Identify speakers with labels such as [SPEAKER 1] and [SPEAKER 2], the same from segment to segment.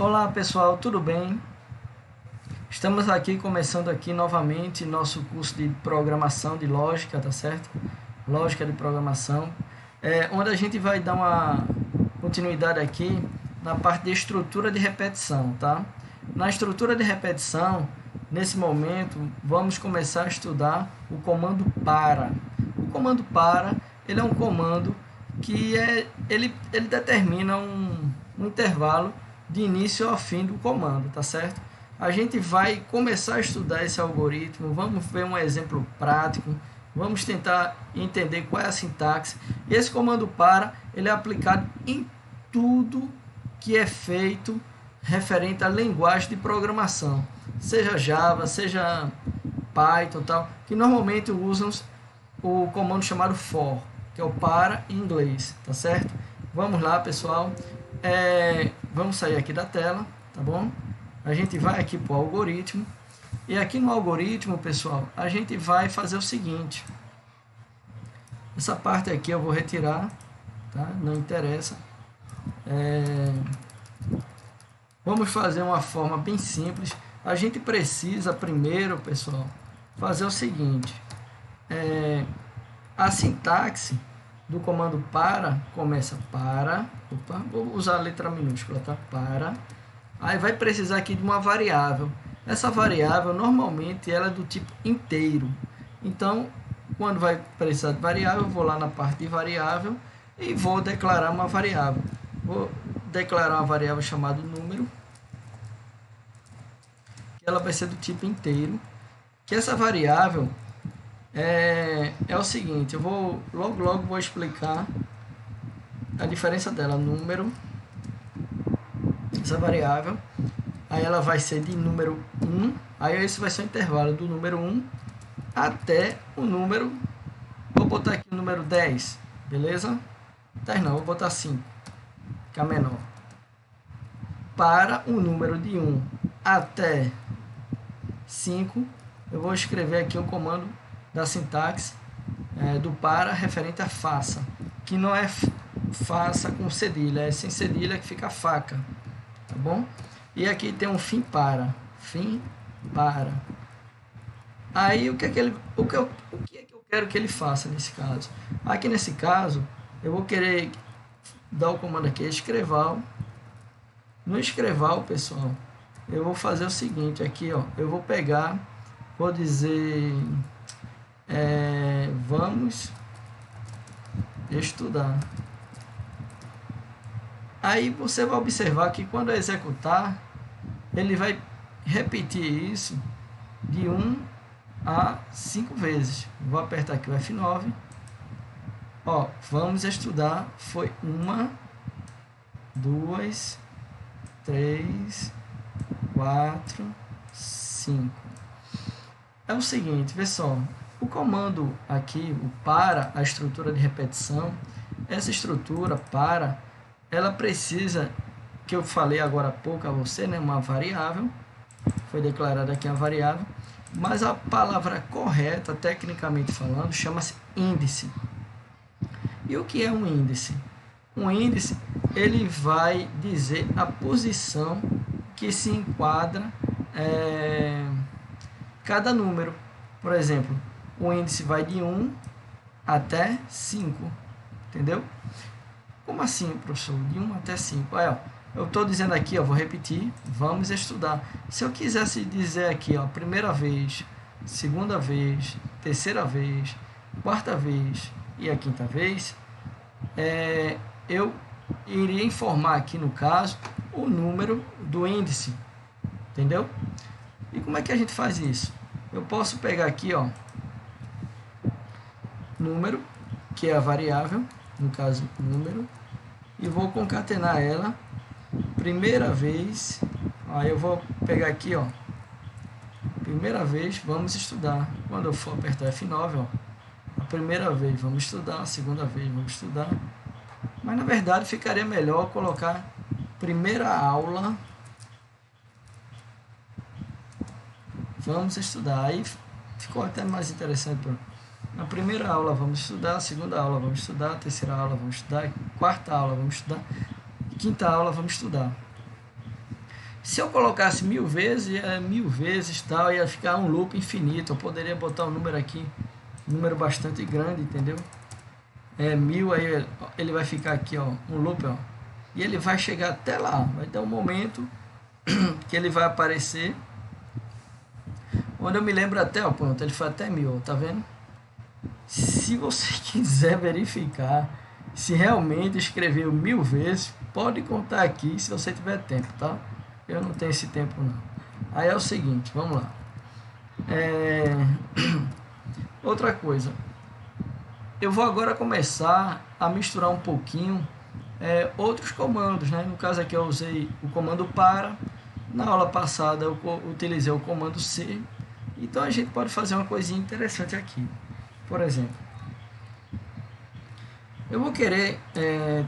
[SPEAKER 1] Olá pessoal, tudo bem? Estamos aqui começando aqui novamente nosso curso de programação de lógica, tá certo? Lógica de programação, onde a gente vai dar uma continuidade aqui na parte de estrutura de repetição, tá? Na estrutura de repetição, nesse momento, vamos começar a estudar o comando para. O comando para, ele é um comando que ele determina um intervalo de início ao fim do comando, tá certo? A gente vai começar a estudar esse algoritmo, vamos ver um exemplo prático, vamos tentar entender qual é a sintaxe. Esse comando para, ele é aplicado em tudo que é feito referente à linguagem de programação, seja Java, seja Python, tal, que normalmente usam o comando chamado for, que é o para em inglês, tá certo? Vamos lá, pessoal. Vamos sair aqui da tela, tá bom? A gente vai aqui para o algoritmo. E aqui no algoritmo, pessoal, a gente vai fazer o seguinte. Essa parte aqui eu vou retirar, tá? Não interessa. Vamos fazer uma forma bem simples. A gente precisa primeiro, pessoal, fazer o seguinte. A sintaxe do comando para começa para, vou usar a letra minúscula, tá? Para. Aí vai precisar aqui de uma variável. Essa variável normalmente ela é do tipo inteiro. Então, quando vai precisar de variável, eu vou lá na parte de variável e vou declarar uma variável. Vou declarar uma variável chamada número, que ela vai ser do tipo inteiro. Que essa variável é o seguinte, eu vou logo vou explicar a diferença dela. Número, essa variável, aí ela vai ser de número 1, aí esse vai ser o intervalo do número 1 até o número, vou botar aqui o número 10, beleza? 10 não, vou botar 5, que é menor. Para o número de 1 até 5, eu vou escrever aqui um comando da sintaxe do para referente a faça, que não é faça com cedilha, é sem cedilha que fica faca, tá bom? E aqui tem um fim para. Aí o que é que eu quero que ele faça nesse caso? Aqui nesse caso, eu vou querer dar o comando aqui, escreval. No escreval, pessoal, eu vou fazer o seguinte, aqui, ó, eu vou pegar, vou dizer, vamos estudar. Aí você vai observar que quando eu executar, ele vai repetir isso de 1 a 5 vezes. Vou apertar aqui o F9. Ó, vamos estudar. Foi 1, 2, 3, 4, 5. É o seguinte, vê só. O comando aqui, o para, a estrutura de repetição, essa estrutura para, ela precisa, que eu falei agora há pouco a você, né, uma variável, foi declarada aqui a variável, mas a palavra correta, tecnicamente falando, chama-se índice. E o que é um índice? Um índice, ele vai dizer a posição que se enquadra cada número. Por exemplo, o índice vai de 1 até 5, entendeu? Como assim, professor? De 1 até 5. Aí, ó, eu estou dizendo aqui, ó, vou repetir, vamos estudar. Se eu quisesse dizer aqui, ó, primeira vez, segunda vez, terceira vez, quarta vez e a quinta vez, eu iria informar aqui, no caso, o número do índice, entendeu? E como é que a gente faz isso? Eu posso pegar aqui, ó, número, que é a variável, no caso, número, e vou concatenar ela, primeira vez, aí eu vou pegar aqui, ó, primeira vez, vamos estudar. Quando eu for apertar F9, ó, a primeira vez vamos estudar, a segunda vez vamos estudar, mas na verdade ficaria melhor colocar primeira aula, vamos estudar, aí ficou até mais interessante. Na primeira aula vamos estudar, a segunda aula vamos estudar, a terceira aula vamos estudar, a quarta aula vamos estudar, quinta aula vamos estudar. Se eu colocasse 1000 vezes, 1000 vezes tal, ia ficar um loop infinito. Eu poderia botar um número aqui, um número bastante grande, entendeu? 1000, aí ele vai ficar aqui, ó, um loop, ó. E ele vai chegar até lá. Vai ter um momento que ele vai aparecer. Onde eu me lembro até, ó, pronto, ele foi até 1000, ó, tá vendo? Se você quiser verificar se realmente escreveu 1000 vezes, pode contar aqui se você tiver tempo, tá? Eu não tenho esse tempo não. Aí é o seguinte, vamos lá. Outra coisa. Eu vou agora começar a misturar um pouquinho outros comandos, né? No caso aqui eu usei o comando para. Na aula passada eu utilizei o comando C. Então a gente pode fazer uma coisinha interessante aqui. Por exemplo, eu vou querer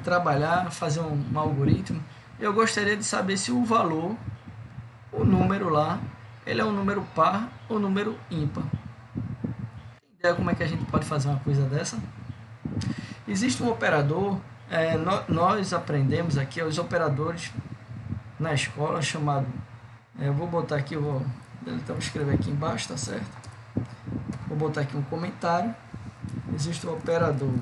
[SPEAKER 1] trabalhar, fazer um algoritmo. Eu gostaria de saber se o valor, o número lá, ele é um número par ou número ímpar. Tem ideia como é que a gente pode fazer uma coisa dessa? Existe um operador, nós aprendemos aqui os operadores na escola chamado, eu vou botar aqui, então escrever aqui embaixo, tá certo? Vou botar aqui um comentário. Existe um operadores.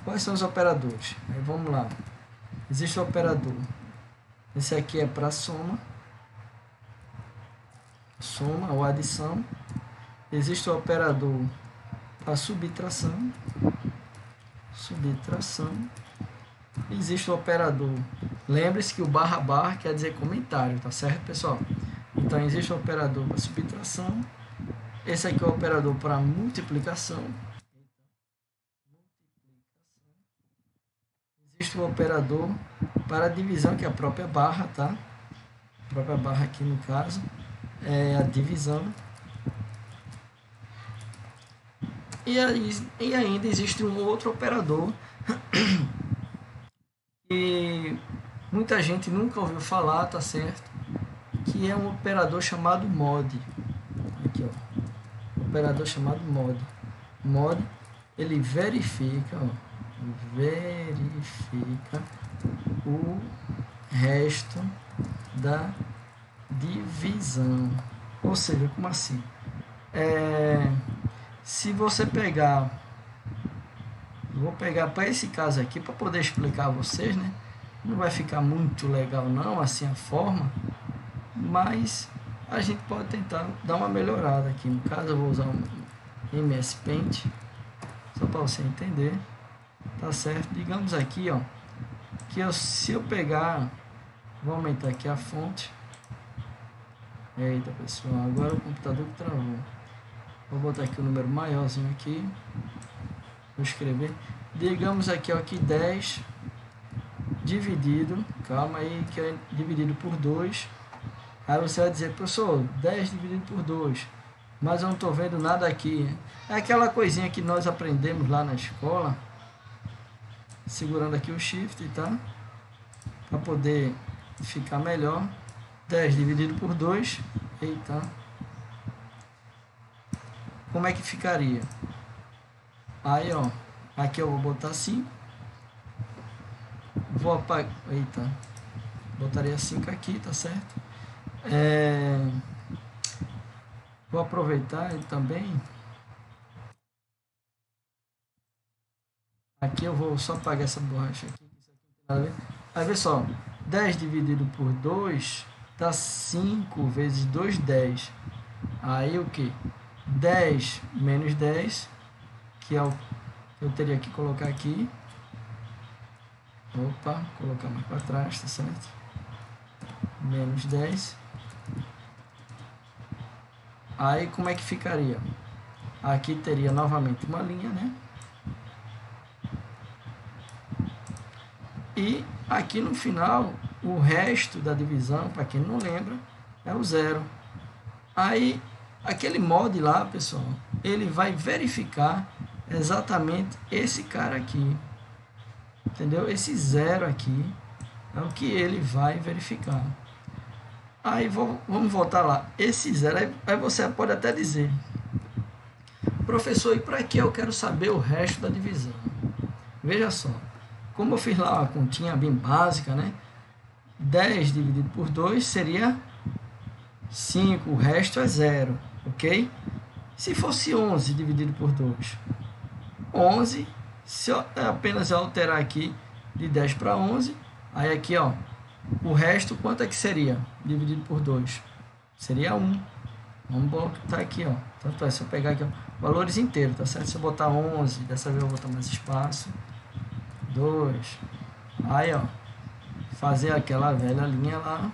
[SPEAKER 1] Quais são os operadores? Aí vamos lá. Existe o operador. Esse aqui é para soma ou adição. Existe o operador para subtração. Existe o operador. Lembre-se que o barra quer dizer comentário, tá certo, pessoal? Então existe o operador para subtração. Esse aqui é o operador para multiplicação. Existe o operador para divisão, que é a própria barra, tá? A própria barra aqui no caso é a divisão. E ainda existe um outro operador que muita gente nunca ouviu falar, tá certo? Que é um operador chamado mod. Aqui, ó. Operador chamado mod. Mod, ele verifica o resto da divisão. Ou seja, como assim? Se você pegar, vou pegar para esse caso aqui para poder explicar a vocês, né? Não vai ficar muito legal não, assim a forma, mas a gente pode tentar dar uma melhorada aqui. No caso eu vou usar um MS Paint, só para você entender, tá certo? Digamos aqui, ó, que se eu pegar, vou aumentar aqui a fonte. Eita pessoal, agora o computador que travou. Vou botar aqui o número maiorzinho aqui. Vou escrever. Digamos aqui, ó, que 10 dividido, calma aí, que é dividido por 2. Aí você vai dizer, professor, 10 dividido por 2. Mas eu não estou vendo nada aqui. É aquela coisinha que nós aprendemos lá na escola. Segurando aqui o Shift, tá? Para poder ficar melhor. 10 dividido por 2. Eita. Como é que ficaria? Aí, ó. Aqui eu vou botar 5. Vou apagar. Eita. Botaria 5 aqui, tá certo? Vou aproveitar também. Aqui eu vou só apagar essa borracha aqui. Aí, vê só. 10 dividido por 2 dá 5 vezes 2, 10. Aí o que? 10 menos 10, que é o que eu teria que colocar aqui. Opa, colocar mais para trás, tá certo? Menos 10. Aí como é que ficaria? Aqui teria novamente uma linha, né? E aqui no final, o resto da divisão, para quem não lembra, é o 0. Aí, aquele mod lá, pessoal, ele vai verificar exatamente esse cara aqui. Entendeu? Esse 0 aqui é o que ele vai verificar. Aí, vamos voltar lá. Esse 0, aí você pode até dizer, professor, e para que eu quero saber o resto da divisão? Veja só. como eu fiz lá uma continha bem básica, né? 10 dividido por 2 seria 5, o resto é 0, ok? Se fosse 11 dividido por 2, 11, se eu apenas alterar aqui de 10 para 11, aí aqui, ó, o resto quanto é que seria dividido por 2? Seria 1. Vamos botar aqui, ó. Tanto é, se eu pegar aqui, ó, valores inteiros, tá certo? Se eu botar 11, dessa vez eu vou botar mais espaço. 2. Aí, ó, fazer aquela velha linha lá,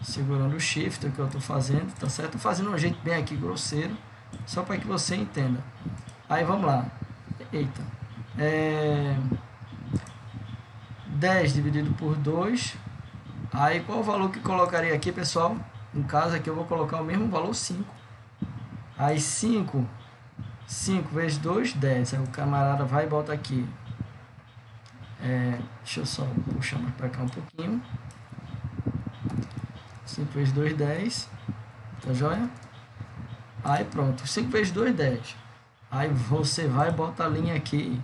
[SPEAKER 1] segurando o shift, que eu tô fazendo, tá certo? Tô fazendo um jeito bem aqui grosseiro, só para que você entenda. Aí, vamos lá. Eita. 10 dividido por 2. Aí, qual o valor que colocaria aqui, pessoal? No caso aqui eu vou colocar o mesmo valor, 5. Aí 5 vezes 2, 10. Aí o camarada vai e bota aqui. Deixa eu só puxar mais para cá um pouquinho. 5 vezes 2, 10. Tá joia? Aí pronto. 5 vezes 2, 10. Aí você vai e bota a linha aqui.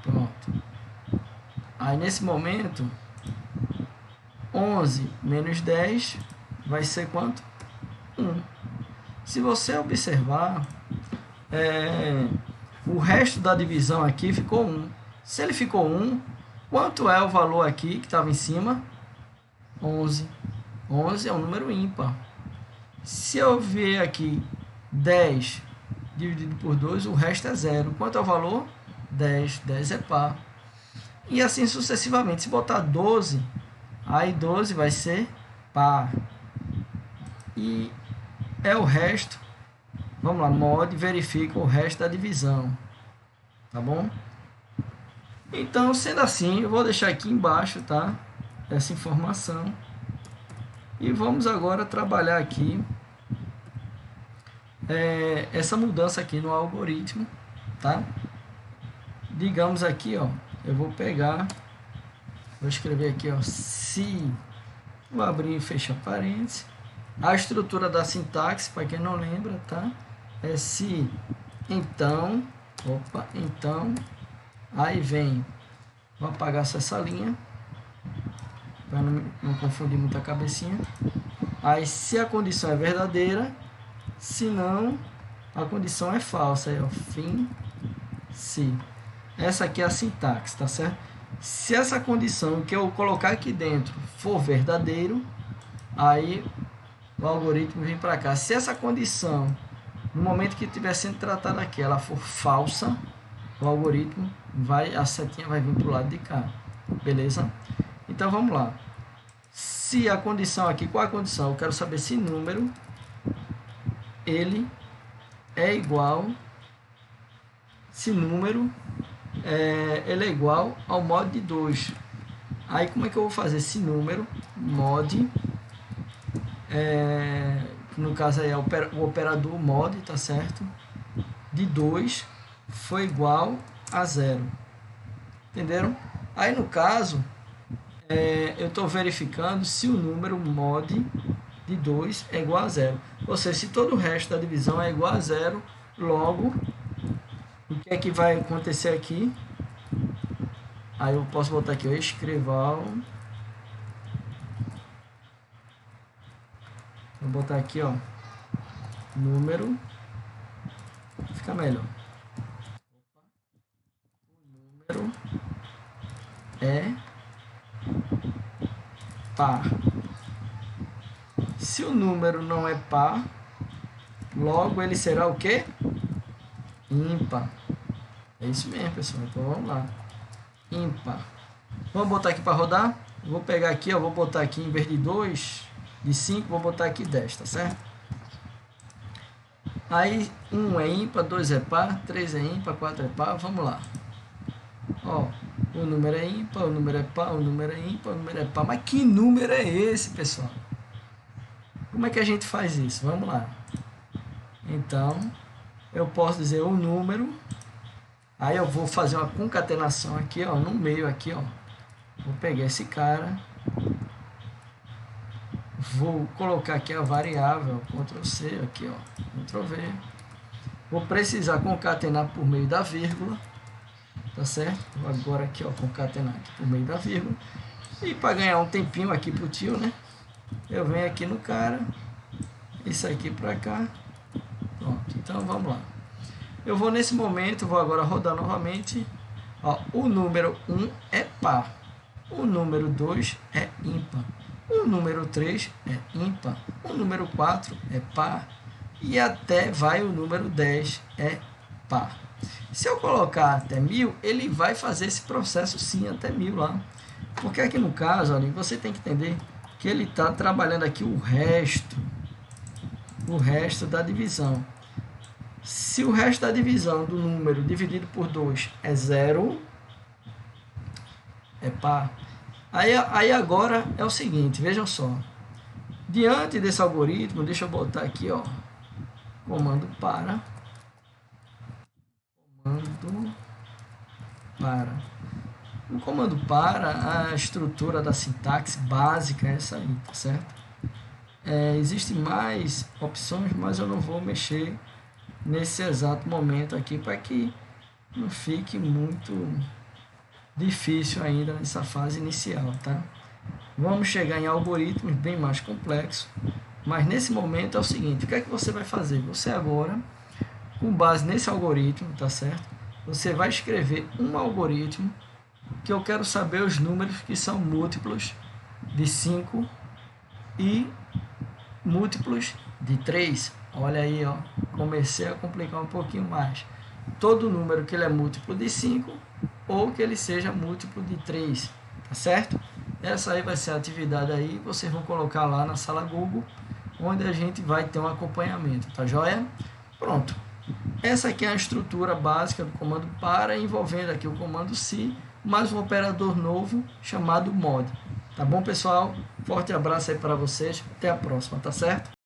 [SPEAKER 1] Pronto. Aí nesse momento, 11 menos 10 vai ser quanto? 1. Se você observar, o resto da divisão aqui ficou 1. Se ele ficou 1, quanto é o valor aqui que estava em cima? 11. 11 é um número ímpar. Se eu ver aqui 10 dividido por 2, o resto é 0. Quanto é o valor? 10. 10 é par. E assim sucessivamente. Se botar 12, aí 12 vai ser par. E é o resto. Vamos lá, mod, verifica o resto da divisão. Tá bom? Então, sendo assim, eu vou deixar aqui embaixo, tá? Essa informação. E vamos agora trabalhar aqui essa mudança aqui no algoritmo, tá? Digamos aqui, ó, eu vou pegar, vou escrever aqui, ó, se, vou abrir e fechar parênteses. A estrutura da sintaxe, para quem não lembra, tá? É se, então, então, aí vem, vou apagar só essa linha, para não confundir muito a cabecinha. Aí, se a condição é verdadeira, se não, a condição é falsa. Aí, ó, fim, se. Essa aqui é a sintaxe, tá certo? Se essa condição que eu colocar aqui dentro for verdadeiro, aí o algoritmo vem para cá. Se essa condição, no momento que estiver sendo tratada aqui, ela for falsa, o algoritmo a setinha vai vir para o lado de cá. Beleza? Então vamos lá. Se a condição aqui, qual é a condição? Eu quero saber se número ele é igual, se número ele é igual ao mod de 2. Aí como é que eu vou fazer? Se número mod, no caso aí é o operador mod, tá certo? De 2 foi igual a 0. Entenderam? Aí no caso, eu estou verificando se o número mod de 2 é igual a 0. Ou seja, se todo o resto da divisão é igual a 0, logo, o que é que vai acontecer aqui? Aí eu posso botar aqui o escrival. Vou botar aqui, ó, número. Fica melhor. O número é par. Se o número não é par, logo ele será o quê? Ímpar. É isso mesmo, pessoal. Então vamos lá. Ímpar. Vamos botar aqui para rodar? Vou pegar aqui, ó, vou botar aqui em vez de 2, de 5, vou botar aqui 10, tá certo? Aí 1 é ímpar, 2 é par, 3 é ímpar, 4 é par. Vamos lá. Ó, o número é ímpar, o número é par, o número é ímpar, o número é par. Mas que número é esse, pessoal? Como é que a gente faz isso? Vamos lá. Então, eu posso dizer o número. Aí eu vou fazer uma concatenação aqui, ó, no meio aqui, ó. Vou pegar esse cara. Vou colocar aqui a variável, Ctrl C aqui, ó, Ctrl V. Vou precisar concatenar por meio da vírgula, tá certo? Vou agora aqui, ó, concatenar aqui por meio da vírgula. E para ganhar um tempinho aqui pro tio, né? Eu venho aqui no cara, isso aqui para cá. Pronto, então vamos lá. Eu vou nesse momento, vou agora rodar novamente. Ó, o número 1 é par, o número 2 é ímpar, o número 3 é ímpar, o número 4 é par e até vai o número 10 é par. Se eu colocar até 1000, ele vai fazer esse processo sim até 1000 lá. Porque aqui no caso, ali, você tem que entender que ele está trabalhando aqui o resto da divisão. Se o resto da divisão do número dividido por 2 é 0, é par. Aí agora é o seguinte, vejam só. Diante desse algoritmo, deixa eu botar aqui, ó, comando para. O comando para, a estrutura da sintaxe básica é essa aí, tá certo? Existem mais opções, mas eu não vou mexer nesse exato momento aqui para que não fique muito difícil ainda nessa fase inicial, tá? Vamos chegar em algoritmos bem mais complexos, mas nesse momento é o seguinte, o que é que você vai fazer? Você agora, com base nesse algoritmo, tá certo? Você vai escrever um algoritmo que eu quero saber os números que são múltiplos de 5 e múltiplos de 3. Olha aí, ó, comecei a complicar um pouquinho mais. Todo número que ele é múltiplo de 5 ou que ele seja múltiplo de 3, tá certo? Essa aí vai ser a atividade aí, vocês vão colocar lá na sala Google, onde a gente vai ter um acompanhamento, tá joia? Pronto. Essa aqui é a estrutura básica do comando para, envolvendo aqui o comando se, mais um operador novo chamado mod. Tá bom, pessoal? Forte abraço aí para vocês, até a próxima, tá certo?